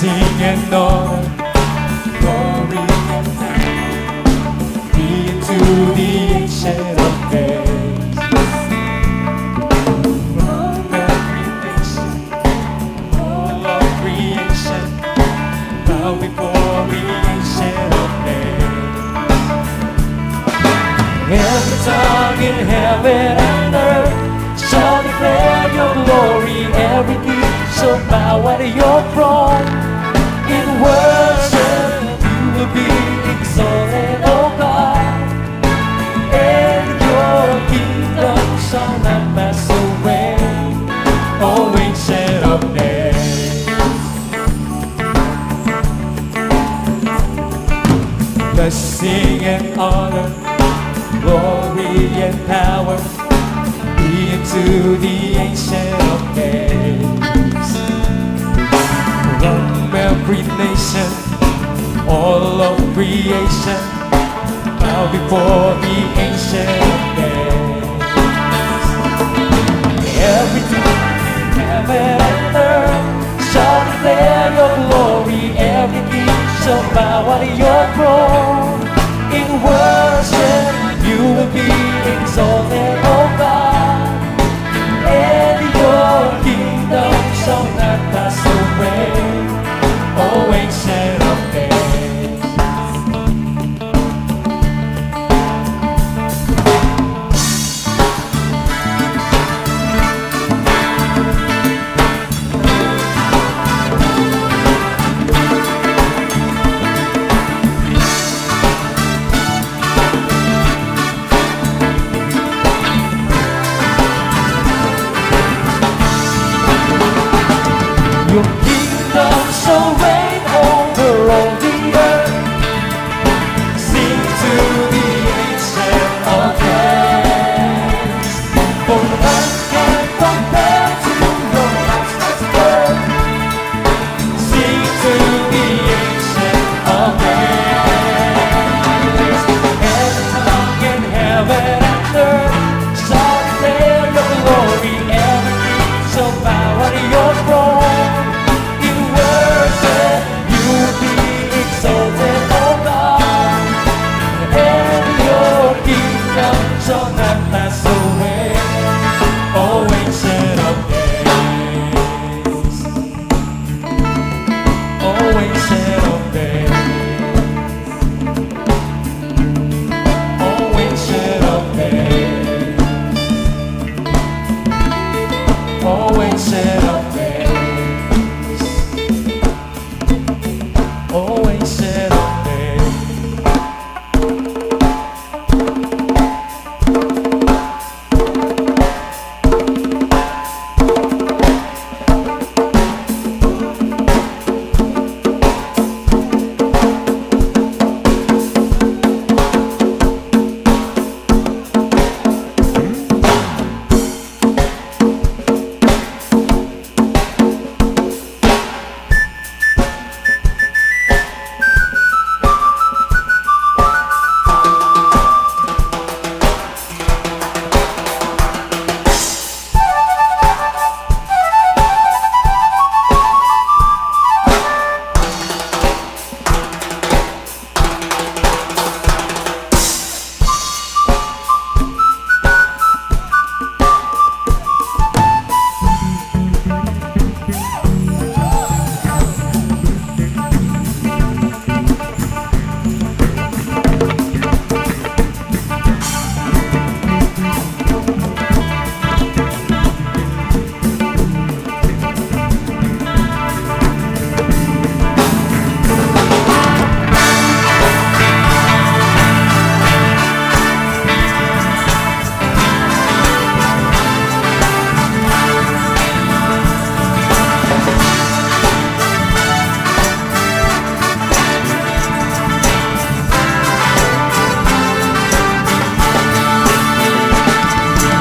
Blessing and honor, glory and power be to the ancient of days. From every nation, all of creation, bow before the ancient of days. Every tongue in heaven and earth shall declare your glory. Every knee shall bow at your throne. In worship you will be exalted, O God, and your kingdom shall not pass away, O ancient of days. Blessing and honor, glory and power be to the ancient of days. From every nation, all of creation, bow before the ancient of days. Everything in heaven and earth shall declare your glory. Every knee shall bow at your throne. In worship you will be exalted, O God, and your kingdom shall not pass away, O ancient of days. Your kingdom shall reign over all the earth. Sing to the ancient of days. For none can compare to your matchless birth. Sing to the ancient of days. Every tongue in heaven and earth shall declare your glory. Every knee shall bow at your throne. Shall not pass away, O ancient of days, O ancient of days, O ancient of days, O ancient of days, O ancient of days.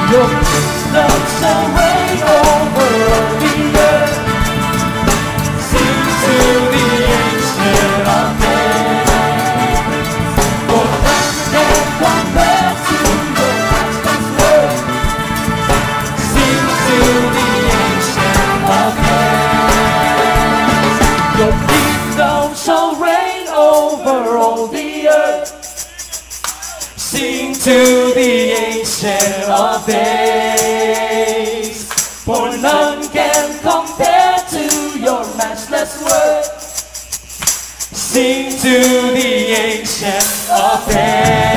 Your kingdom shall reign over all the earth. Sing to the ancient of days. For none can compare to your matchless worth. Sing to the ancient of days. Your to the Ancient of Days, for none can compare to your matchless word. Sing to the Ancient of Days.